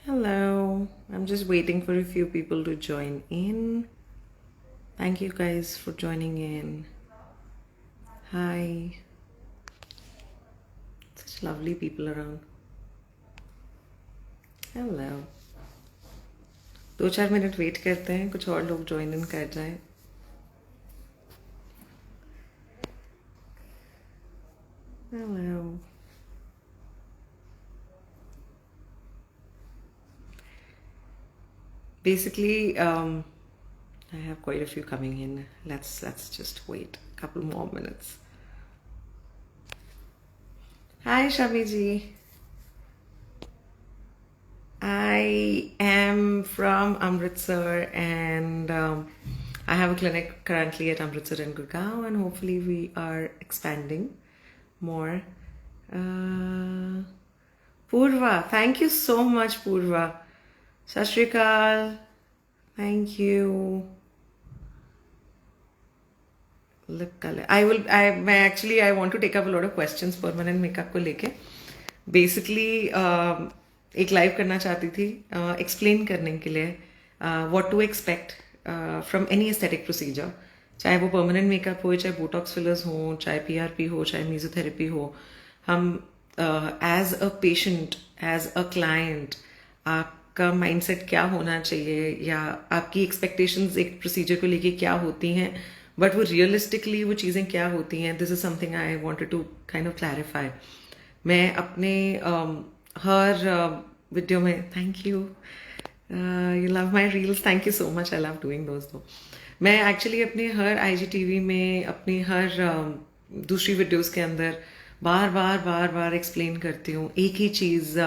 Hello, I'm just waiting for a few people to join in. Thank you guys for joining in. Hi, such lovely people around. Hello. 2-4 minute wait करते हैं, कुछ और लोग join in कर जाएं. Hello. Basically, I have quite a few coming in. Let's just wait a couple more minutes. Hi, Shami ji. I am from Amritsar and I have a clinic currently at Amritsar and Gurgaon, and hopefully we are expanding more. Purva, thank you so much, Purva. Sat Shri Akal, thank you. Look, I want to take up a lot of questions permanent makeup को लेके. Basically, एक live करना चाहती थी explain करने के लिए what to expect from any aesthetic procedure, चाहे वो परमानेंट मेकअप हो, चाहे बोटॉक्स फिलर्स हो, चाहे पीआरपी हो, चाहे मेसोथेरेपी हो. हम as a patient, as a client, आपका माइंडसेट क्या होना चाहिए या आपकी एक्सपेक्टेशंस एक प्रोसीजर को लेके क्या होती हैं, बट वो रियलिस्टिकली वो चीज़ें क्या होती हैं. This is something I wanted to kind of clarify. मैं अपने हर वीडियो में thank you, you love my reels, thank you so much, I love doing those. Though मैं एक्चुअली अपने हर IGTV में अपनी हर दूसरी वीडियोस के अंदर बार बार बार बार एक्सप्लेन करती हूँ एक ही चीज़.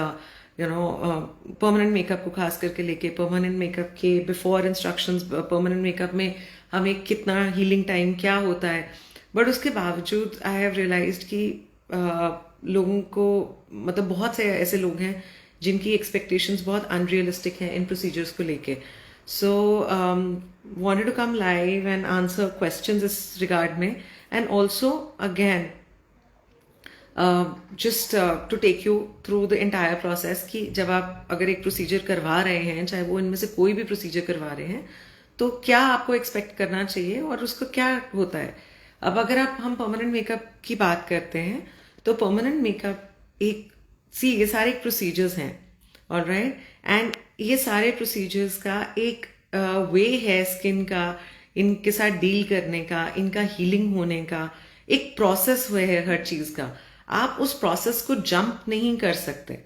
परमानेंट मेकअप को खास करके लेके परमानेंट मेकअप के बिफोर इंस्ट्रक्शंस, परमानेंट मेकअप में हमें कितना हीलिंग टाइम क्या होता है. बट उसके बावजूद आई हैव रियलाइज्ड कि लोगों को, मतलब बहुत से ऐसे लोग हैं जिनकी एक्सपेक्टेशंस बहुत अनरियलिस्टिक हैं इन प्रोसीजर्स को लेके. So wanted to come live and answer questions इस रिगार्ड में, and also again just to take you through the entire process कि जब आप अगर एक प्रोसीजर करवा रहे हैं, चाहे वो इनमें से कोई भी प्रोसीजर करवा रहे हैं, तो क्या आपको एक्सपेक्ट करना चाहिए और उसको क्या होता है. अब अगर हम परमानेंट मेकअप की बात करते हैं तो परमानेंट मेकअप ये सारे प्रोसीजर्स हैं, ऑलराइट, एंड ये सारे प्रोसीजर्स का एक वे है स्किन का, इनके साथ डील करने का, इनका हीलिंग होने का एक प्रोसेस हुआ है हर चीज़ का. आप उस प्रोसेस को जंप नहीं कर सकते.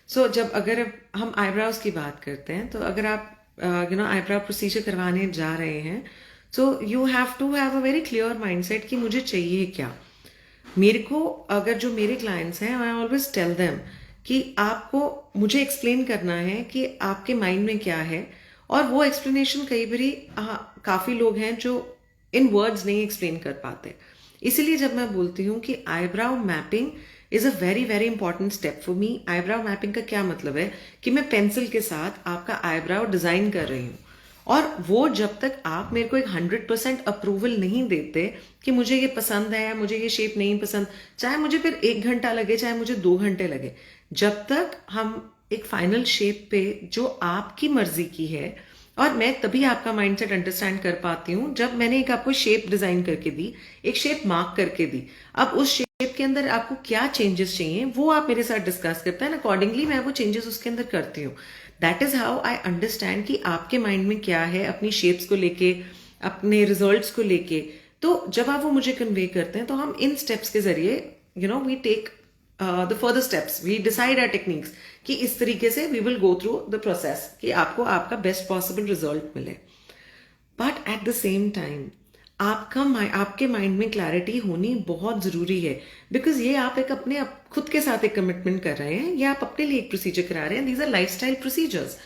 सो जब अगर हम आईब्राउज की बात करते हैं, तो अगर आप आईब्राउ प्रोसीजर करवाने जा रहे हैं, so you have to have a very clear mindset कि मुझे चाहिए क्या. मेरे को, अगर जो मेरे क्लाइंट्स हैं, आई ऑलवेज टेल देम कि आपको मुझे एक्सप्लेन करना है कि आपके माइंड में क्या है, और वो एक्सप्लेनेशन कई बारी काफ़ी लोग हैं जो इन वर्ड्स नहीं एक्सप्लेन कर पाते. इसीलिए जब मैं बोलती हूँ कि eyebrow mapping is a very very important step for me. Eyebrow mapping का क्या मतलब है कि मैं पेंसिल के साथ आपका आईब्राउ डिजाइन कर रही हूँ, और वो जब तक आप मेरे को एक 100% अप्रूवल नहीं देते कि मुझे ये पसंद है या मुझे ये शेप नहीं पसंद, चाहे मुझे फिर 1 घंटा लगे, चाहे मुझे 2 घंटे लगे, जब तक हम एक फाइनल शेप पे जो आपकी मर्जी की है, और मैं तभी आपका माइंडसेट अंडरस्टैंड कर पाती हूँ जब मैंने एक आपको शेप डिजाइन करके दी, एक शेप मार्क करके दी. अब उस शेप के अंदर आपको क्या चेंजेस चाहिए वो आप मेरे साथ डिस्कस करते हैं, अकॉर्डिंगली मैं वो चेंजेस उसके अंदर करती हूँ. That is how I understand कि आपके माइंड में क्या है अपनी शेप्स को लेके, अपने रिजल्ट्स को लेके. तो जब आप वो मुझे कन्वे करते हैं, तो हम इन स्टेप्स के जरिए we take the further steps, we decide our techniques कि इस तरीके से we will go through the process कि आपको आपका बेस्ट पॉसिबल रिजल्ट मिले. But at the same time आपके माइंड में क्लैरिटी होनी बहुत जरूरी है, बिकॉज ये आप एक अपने खुद के साथ एक कमिटमेंट कर रहे हैं, या आप अपने लिए एक प्रोसीजर करा रहे हैं. These are lifestyle procedures.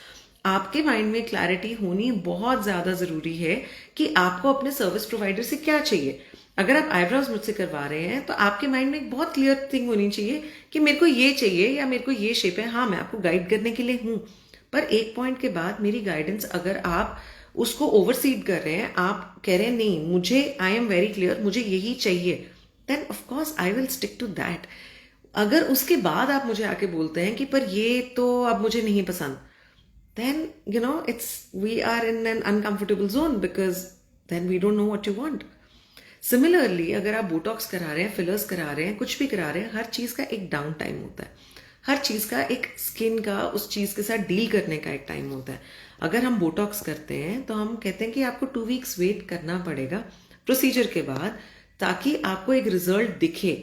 आपके माइंड में क्लैरिटी होनी बहुत ज्यादा जरूरी है कि आपको अपने सर्विस प्रोवाइडर से क्या चाहिए. अगर आप आईब्रोज मुझसे करवा रहे हैं, तो आपके माइंड में एक बहुत क्लियर थिंग होनी चाहिए कि मेरे को ये चाहिए या मेरे को ये शेप है. हाँ, मैं आपको गाइड करने के लिए हूं, पर एक पॉइंट के बाद मेरी गाइडेंस अगर आप उसको ओवरसीड कर रहे हैं, आप कह रहे हैं नहीं मुझे, आई एम वेरी क्लियर, मुझे यही चाहिए, then of course I will stick to that. अगर उसके बाद आप मुझे आके बोलते हैं कि पर ये तो अब मुझे नहीं पसंद, then we are in an uncomfortable zone because then we don't know what you want. Similarly अगर आप बोटॉक्स करा रहे हैं, फिलर्स करा रहे हैं, कुछ भी करा रहे हैं, हर चीज का एक डाउन टाइम होता है, हर चीज का एक स्किन का उस चीज के साथ डील करने का एक टाइम होता है. अगर हम बोटॉक्स करते हैं तो हम कहते हैं कि आपको 2 वीक्स वेट करना पड़ेगा प्रोसीजर के बाद, ताकि आपको एक रिजल्ट दिखे,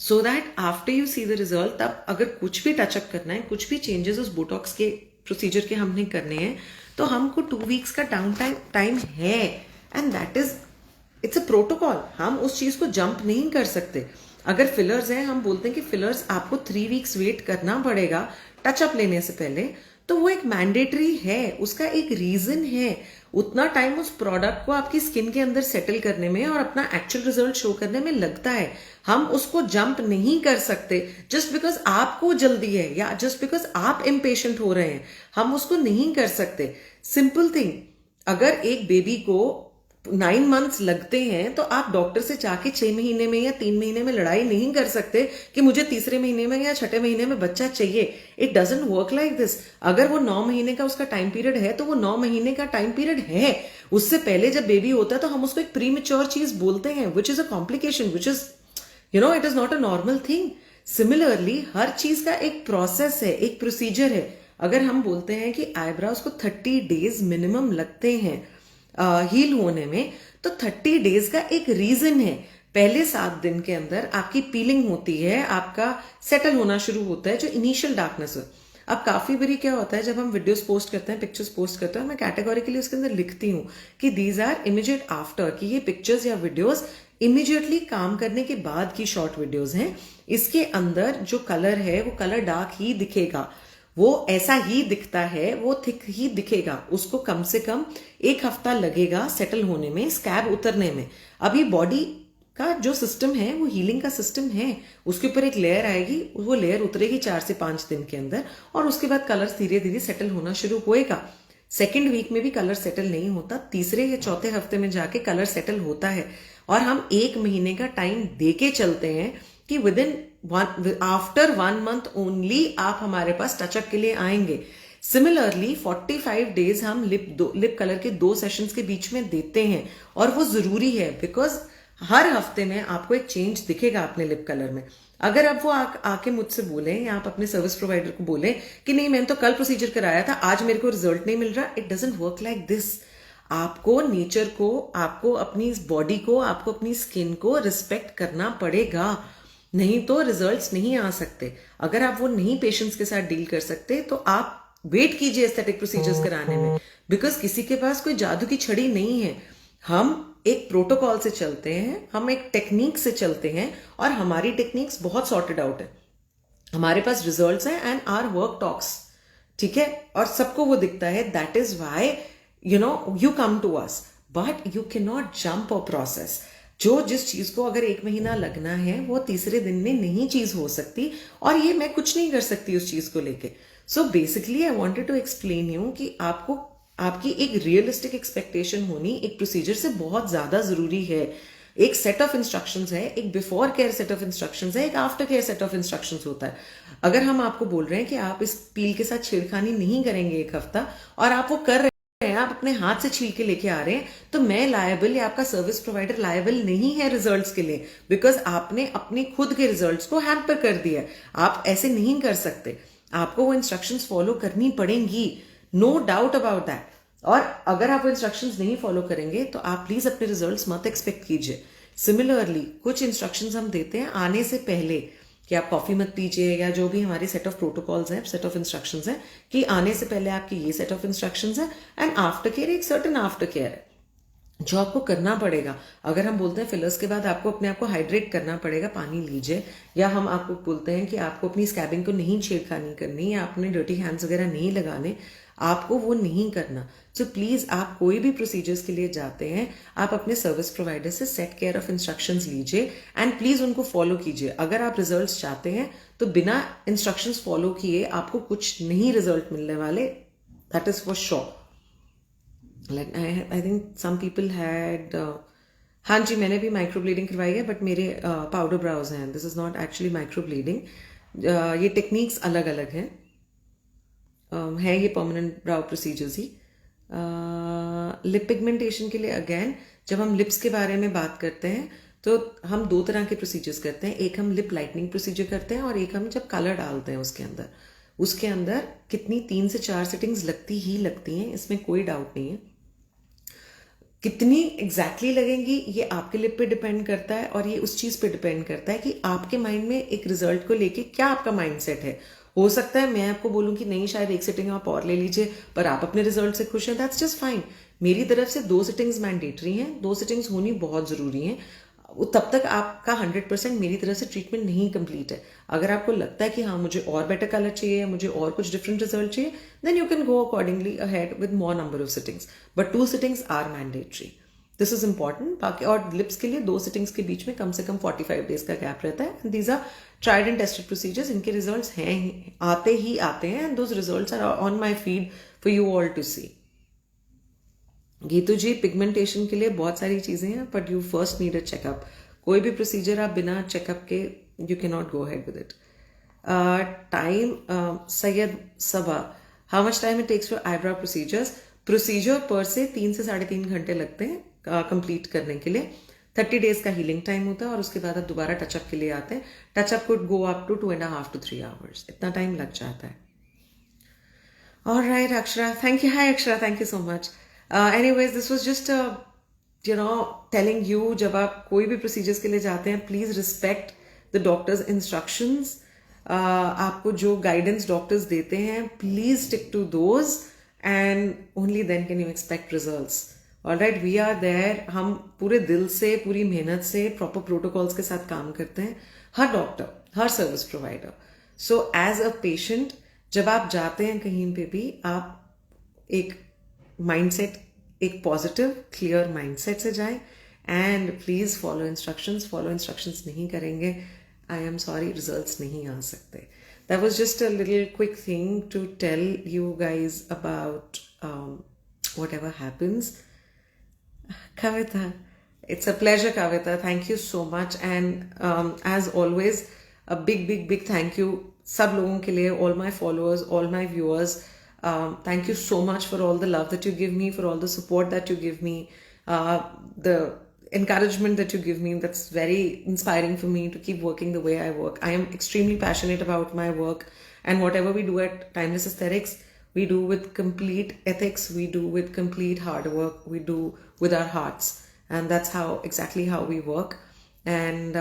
so that after you see the result, तब अगर कुछ भी टचअप करना है, कुछ भी चेंजेस उस बोटॉक्स के प्रोसीजर के हमने करने हैं, तो हमको 2 वीक्स का डाउन टाइम है. And that is, it's a protocol. हम उस चीज को जंप नहीं कर सकते. अगर फिलर्स हैं, हम बोलते हैं कि फिलर्स आपको 3 वीक्स वेट करना पड़ेगा टचअप लेने से पहले, तो वो एक मैंडेटरी है, उसका एक रीजन है. उतना टाइम उस प्रोडक्ट को आपकी स्किन के अंदर सेटल करने में और अपना एक्चुअल रिजल्ट शो करने में लगता है. हम उसको जंप नहीं कर सकते जस्ट बिकॉज आपको जल्दी है या जस्ट बिकॉज आप इम्पेशेंट हो रहे हैं. हम उसको नहीं कर सकते. सिंपल थिंग, अगर एक बेबी को 9 मंथ्स लगते हैं तो आप डॉक्टर से जाके 6 महीने में या 3 महीने में लड़ाई नहीं कर सकते कि मुझे तीसरे महीने में या छठे महीने में बच्चा चाहिए. It doesn't work like this. अगर वो 9 महीने का उसका टाइम पीरियड है तो वो 9 महीने का टाइम पीरियड है. उससे पहले जब बेबी होता है तो हम उसको एक प्रीमेच्योर चीज बोलते हैं, which is a complication, which is it is not a normal thing. Similarly हर चीज का एक प्रोसेस है, एक प्रोसीजर है. अगर हम बोलते हैं कि आईब्राउज को 30 डेज मिनिमम लगते हैं हील होने में, तो 30 डेज का एक रीजन है. पहले 7 दिन के अंदर आपकी पीलिंग होती है, आपका सेटल होना शुरू होता है, जो इनिशियल डार्कनेस है. अब काफी बारी क्या होता है, जब हम वीडियोस पोस्ट करते हैं, पिक्चर्स पोस्ट करते हैं, मैं कैटेगोरिकली उसके अंदर लिखती हूँ कि दीज आर इमीडिएट आफ्टर, कि ये पिक्चर्स या वीडियोस इमीडिएटली काम करने के बाद की शॉर्ट वीडियोस हैं. इसके अंदर जो कलर है वो कलर डार्क ही दिखेगा, वो ऐसा ही दिखता है, वो थिक ही दिखेगा. उसको कम से कम 1 हफ्ता लगेगा सेटल होने में, स्कैब उतरने में. अभी बॉडी का जो सिस्टम है वो हीलिंग का सिस्टम है. उसके ऊपर एक लेयर आएगी, वो लेयर उतरेगी 4 से 5 दिन के अंदर, और उसके बाद कलर धीरे धीरे सेटल होना शुरू होएगा. 2nd वीक में भी कलर सेटल नहीं होता, 3रे या 4थे हफ्ते में जाके कलर सेटल होता है. और हम 1 महीने का टाइम देके चलते हैं कि आफ्टर 1 मंथ ओनली आप हमारे पास टचअप के लिए आएंगे. सिमिलरली 45 डेज हम लिप कलर के 2 सेशंस के बीच में देते हैं, और वो जरूरी है बिकॉज हर हफ्ते में आपको एक चेंज दिखेगा अपने लिप कलर में. अगर आप वो आके मुझसे बोले या आप अपने सर्विस प्रोवाइडर को बोले कि नहीं मैंने तो कल प्रोसीजर कराया था, आज मेरे को रिजल्ट नहीं मिल रहा, it doesn't work like this. आपको नेचर को, आपको अपनी बॉडी को, आपको अपनी स्किन को रिस्पेक्ट करना पड़ेगा, नहीं तो रिजल्ट्स नहीं आ सकते. अगर आप वो नहीं पेशेंट्स के साथ डील कर सकते तो आप वेट कीजिए एस्थेटिक प्रोसीजर्स कराने में, बिकॉज किसी के पास कोई जादू की छड़ी नहीं है. हम एक प्रोटोकॉल से चलते हैं, हम एक टेक्निक से चलते हैं, और हमारी टेक्निक्स बहुत सॉर्टेड आउट है. हमारे पास रिजल्ट्स हैं एंड आवर वर्क टॉक्स, ठीक है, और सबको वो दिखता है. That is why you come to us, but you can not jump a process. जो जिस चीज को अगर 1 महीना लगना है वो 3रे दिन में नहीं चीज हो सकती, और ये मैं कुछ नहीं कर सकती उस चीज को लेके. So basically I wanted to explain you कि आपको आपकी एक रियलिस्टिक एक्सपेक्टेशन होनी एक प्रोसीजर से बहुत ज्यादा जरूरी है. एक सेट ऑफ इंस्ट्रक्शंस है, एक before care set of instructions है, एक after care set of instructions होता है. अगर हम आपको बोल रहे हैं कि आप इस पील के साथ छेड़खानी नहीं करेंगे 1 हफ्ता, और आप वो कर रहे हैं, आप अपने हाथ से छील के लेके आ रहे हैं, तो मैं लायबल या आपका सर्विस प्रोवाइडर लायबल नहीं है रिजल्ट्स के लिए, बिकॉज आपने अपने खुद के रिजल्ट्स को हैम्पर कर दिया. आप ऐसे नहीं कर सकते, आपको वो इंस्ट्रक्शंस फॉलो करनी पड़ेंगी, नो डाउट अबाउट दैट. और अगर आप वो इंस्ट्रक्शंस नहीं फॉलो करेंगे तो आप प्लीज अपने रिजल्ट्स मत एक्सपेक्ट कीजिए. सिमिलरली कुछ इंस्ट्रक्शंस हम देते हैं आने से पहले कि आप कॉफी मत पीजिए, या जो भी हमारे सेट ऑफ प्रोटोकॉल्स हैं, सेट ऑफ इंस्ट्रक्शंस हैं, कि आने से पहले आपकी ये सेट ऑफ इंस्ट्रक्शंस है. एंड आफ्टर केयर एक सर्टेन आफ्टर केयर है जो आपको करना पड़ेगा. अगर हम बोलते हैं फिलर्स के बाद आपको अपने आप को हाइड्रेट करना पड़ेगा, पानी लीजिए, या हम आपको बोलते हैं कि आपको अपनी स्कैबिंग को नहीं छेड़खानी करनी, या अपने डर्टी हैंड्स वगैरह नहीं लगाने, आपको वो नहीं करना. सो प्लीज आप कोई भी प्रोसीजर्स के लिए जाते हैं, आप अपने सर्विस प्रोवाइडर से सेट केयर ऑफ इंस्ट्रक्शंस लीजिए एंड प्लीज उनको फॉलो कीजिए. अगर आप रिजल्ट्स चाहते हैं तो बिना इंस्ट्रक्शंस फॉलो किए आपको कुछ नहीं रिजल्ट मिलने वाले, that is for sure. Like I think some people had हाँ जी मैंने भी माइक्रो ब्लीडिंग करवाई है, बट मेरे पाउडर ब्राउज हैं. This is not actually micro bleeding. ये टेक्निक्स अलग अलग हैं. है ये परमानेंट ब्राउ प्रोसीजर्स ही। लिप पिगमेंटेशन के लिए अगेन जब हम लिप्स के बारे में बात करते हैं तो हम दो तरह के प्रोसीजर्स करते हैं। एक हम लिप लाइटनिंग प्रोसीजर करते हैं और एक हम जब कलर डालते हैं उसके अंदर कितनी 3 से 4 सेटिंग्स लगती ही लगती हैं, इसमें कोई डाउट नहीं है। कितनी एग्जैक्टली लगेंगी ये आपके लिप पे डिपेंड करता है और ये उस चीज़ पे डिपेंड करता है कि आपके माइंड में एक रिजल्ट को लेके क्या आपका माइंड सेट है। हो सकता है मैं आपको बोलूं कि नहीं शायद एक सिटिंग आप और ले लीजिए, पर आप अपने रिजल्ट से खुश हैं, दैट्स जस्ट फाइन। मेरी तरफ से 2 सिटिंग्स मैंडेटरी हैं, 2 सिटिंग्स होनी बहुत ज़रूरी हैं। तब तक आपका 100% मेरी तरफ से ट्रीटमेंट नहीं कंप्लीट है। अगर आपको लगता है कि हाँ मुझे और बेटर कलर चाहिए या मुझे और कुछ डिफरेंट रिजल्ट चाहिए, then you can go accordingly ahead with more number of sittings, but 2 sittings are mandatory. This is important. बाकी और लिप्स के लिए 2 सिटिंग्स के बीच में कम से कम 45 डेज का गैप रहता है। And these are tried and tested procedures, इनके रिजल्ट्स हैं आते ही आते हैं, and those results are on my feed for you all to see. Geetu ji, pigmentation के लिए बहुत सारी चीजें हैं, but you first need a checkup. कोई भी प्रोसीजर आप बिना चेकअप के you can not go ahead with it. Time, Syed Saba, how much time it takes for eyebrow procedures? Procedure पर से 3 से 3.5 घंटे लगते हैं कंप्लीट करने के लिए। 30 डेज का हीलिंग टाइम होता है और उसके बाद आप दोबारा टचअप के लिए आते हैं। Touchup could go up to 2.5 to 3 hours, इतना टाइम लग जाता है। Alright, Akshara. Thank you. Hi, Akshara. Thank you so much. Anyways, this was just telling you जब आप कोई भी procedures के लिए जाते हैं, please respect the doctor's instructions. आपको जो guidance doctors देते हैं, please stick to those, and only then can you expect results. Alright, we are there. हम पूरे दिल से, पूरी मेहनत से, proper protocols के साथ काम करते हैं। हर डॉक्टर, हर service provider. So as a patient, जब आप जाते हैं कहीं पे भी, आप एक माइंडसेट, एक पॉजिटिव क्लियर माइंडसेट से जाएं, and please follow instructions. Follow instructions नहीं करेंगे, आई एम सॉरी, रिजल्ट्स नहीं आ सकते। That was just a little quick thing to tell you guys about whatever happens. Kavita, it's a pleasure, Kavita. Thank you so much. And as always, a big thank you सब लोगों के लिए, all my followers, all my viewers. Thank you so much for all the love that you give me, for all the support that you give me, the encouragement that you give me. That's very inspiring for me to keep working the way I work. I am extremely passionate about my work, and whatever we do at Timeless Aesthetics, we do with complete ethics, we do with complete hard work, we do with our hearts, and that's exactly how we work. And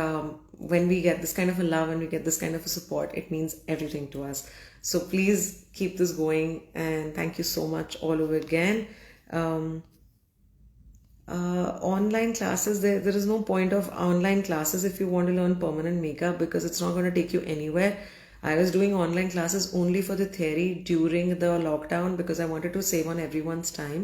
when we get this kind of a love and we get this kind of a support, it means everything to us. So please keep this going, and thank you so much all over again. Online classes, there is no point of online classes if you want to learn permanent makeup, because it's not going to take you anywhere. I was doing online classes only for the theory during the lockdown because I wanted to save on everyone's time.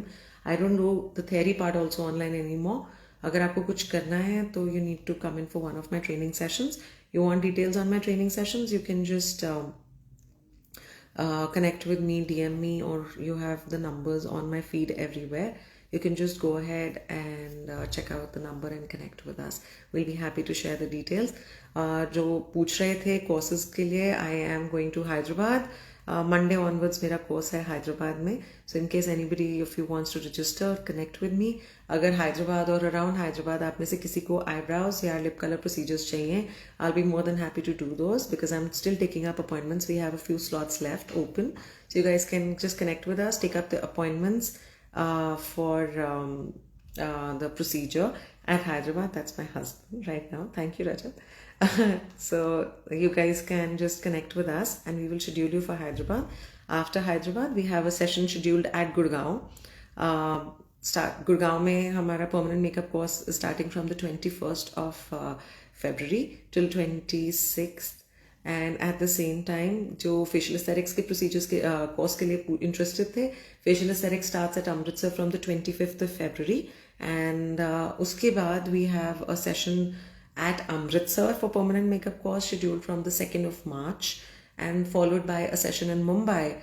I don't do the theory part also online anymore. अगर आपको कुछ करना है तो you need to come in for one of my training sessions. You want details on my training sessions, you can just connect with me, DM me, or you have the numbers on my feed everywhere. You can just go ahead and check out the number and connect with us. We'll be happy to share the details. जो पूछ रहे थे courses के लिए, I am going to Hyderabad. Monday onwards मेरा course है हैदराबाद में. So in case anybody if you wants to register, connect with me. अगर हैदराबाद और अराउंड हैदराबाद आप में से किसी को eyebrows या lip color procedures चाहिए, I'll be more than happy to do those because I'm still taking up appointments. We have a few slots left open, so you guys can just connect with us, take up the appointments for the procedure at Hyderabad. That's my husband right now. Thank you, Rajat. So you guys can just connect with us and we will schedule you for Hyderabad. After Hyderabad, we have a session scheduled at Gurgaon. Gurgaon में हमारा permanent makeup course is starting from the 21st of February till 26th. And at the same time, जो facial aesthetics के procedures के course के लिए interested थे, facial aesthetics starts at Amritsar from the 25th of February. And उसके बाद we have a session at Amritsar for permanent makeup course scheduled from the 2nd of March, and followed by a session in Mumbai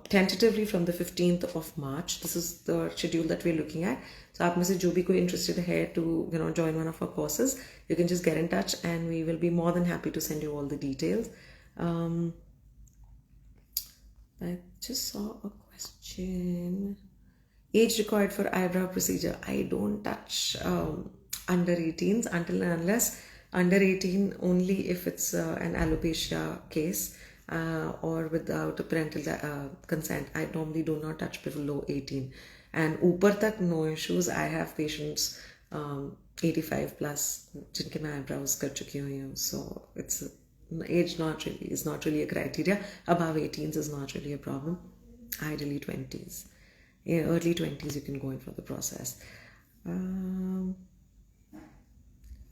tentatively from the 15th of March. This is the schedule that we're looking at. So आप में से जो भी कोई interested है to join one of our courses, you can just get in touch and we will be more than happy to send you all the details. I just saw a question. Age required for eyebrow procedure. I don't touch under 18s until and unless under 18 only if it's an alopecia case or without a parental consent. I normally do not touch below 18. And ऊपर तक no issues. I have patients 85 plus जिनके मैं eyebrows कर चुकी हुई हूँ. So it's age is not really a criteria. Above 18s is not really a problem. Ideally 20s. Early 20s you can go in for the process.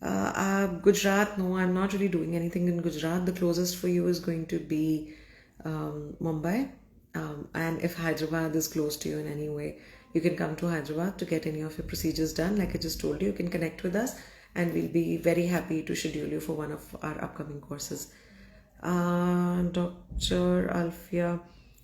Gujarat, no, I'm not really doing anything in Gujarat. The closest for you is going to be Mumbai. And if Hyderabad is close to you in any way, you can come to Hyderabad to get any of your procedures done. Like I just told you, you can connect with us and we'll be very happy to schedule you for one of our upcoming courses. Dr. Alfia,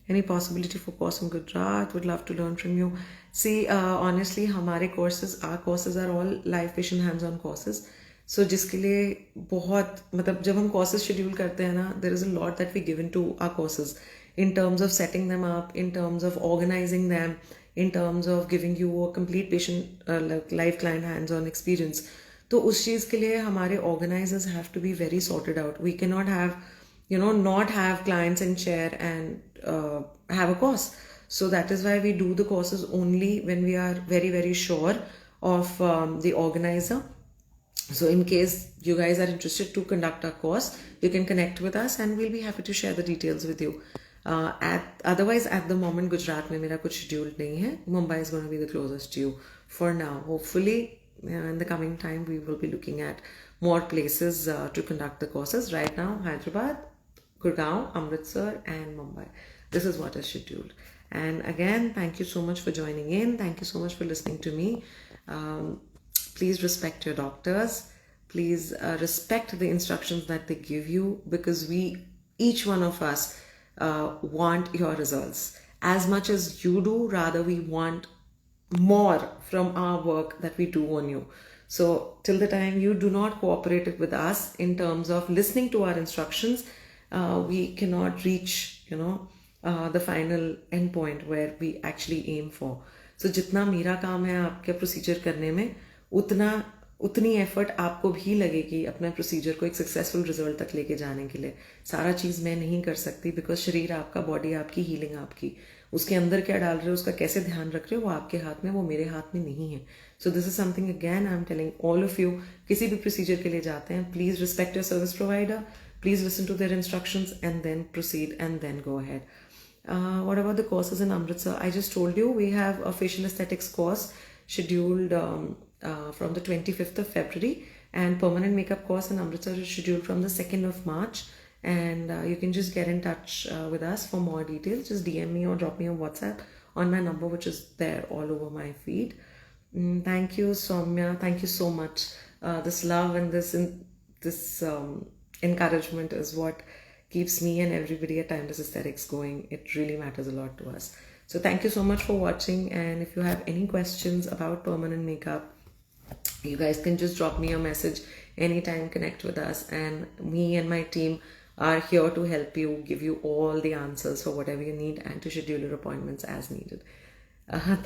any possibility for course in Gujarat? Would love to learn from you. See, honestly, our courses are all live patient hands-on courses. So जिसके लिए बहुत मतलब जब हम courses schedule करते हैं ना, there is a lot that we give into our courses in terms of setting them up, in terms of organizing them, in terms of giving you a complete patient live client hands-on experience. तो उस चीज़ के लिए हमारे organizers have to be very sorted out. We cannot have, not have clients in chair and have a course. So that is why we do the courses only when we are very, very sure of the organizer. So in case you guys are interested to conduct a course, you can connect with us and we'll be happy to share the details with you. Otherwise, at the moment, Gujarat mein mera kuch scheduled nahi hai. Mumbai is going to be the closest to you for now. Hopefully, in the coming time, we will be looking at more places to conduct the courses. Right now, Hyderabad, Gurgaon, Amritsar and Mumbai. This is what is scheduled. And again, thank you so much for joining in. Thank you so much for listening to me. Please respect your doctors. Please respect the instructions that they give you because each one of us want your results. As much as you do, rather we want more from our work that we do on you. So till the time you do not cooperate with us in terms of listening to our instructions, we cannot reach, the final end point where we actually aim for. So जितना मेरा काम है आपके procedure करने में उतनी effort आपको भी लगेगी अपने प्रोसीजर को एक सक्सेसफुल रिजल्ट तक लेके जाने के लिए. सारा चीज़ मैं नहीं कर सकती बिकॉज शरीर आपका, बॉडी आपकी, हीलिंग आपकी. उसके अंदर क्या डाल रहे हो, उसका कैसे ध्यान रख रहे हो, वो आपके हाथ में, वो मेरे हाथ में नहीं है. So this is something again I am telling all of you. किसी भी प्रोसीजर के लिए जाते हैं, please respect your service provider, please listen to their instructions and then proceed and then go ahead. What about the courses in Amritsar? I just told you we have a facial aesthetics course scheduled from the 25th of February, and permanent makeup course in Amritsar is scheduled from the 2nd of March. And you can just get in touch with us for more details. Just DM me or drop me on WhatsApp on my number, which is there all over my feed. Thank you, Soumya. Thank you so much. This love and this encouragement is what keeps me and everybody at Timeless Aesthetics going. It really matters a lot to us. So thank you so much for watching. And if you have any questions about permanent makeup, you guys can just drop me a message anytime, connect with us, and me and my team are here to help you, give you all the answers for whatever you need and to schedule your appointments as needed.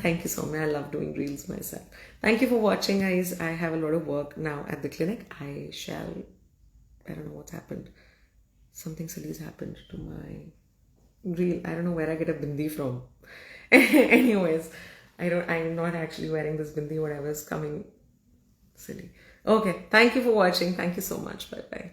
Thank you so much. I love doing reels myself. Thank you for watching, guys. I have a lot of work now at the clinic. I don't know what's happened. Something silly's happened to my reel. I don't know where I get a bindi from. Anyways, I'm not actually wearing this bindi, whatever is coming silly. Okay, thank you for watching. Thank you so much. Bye bye.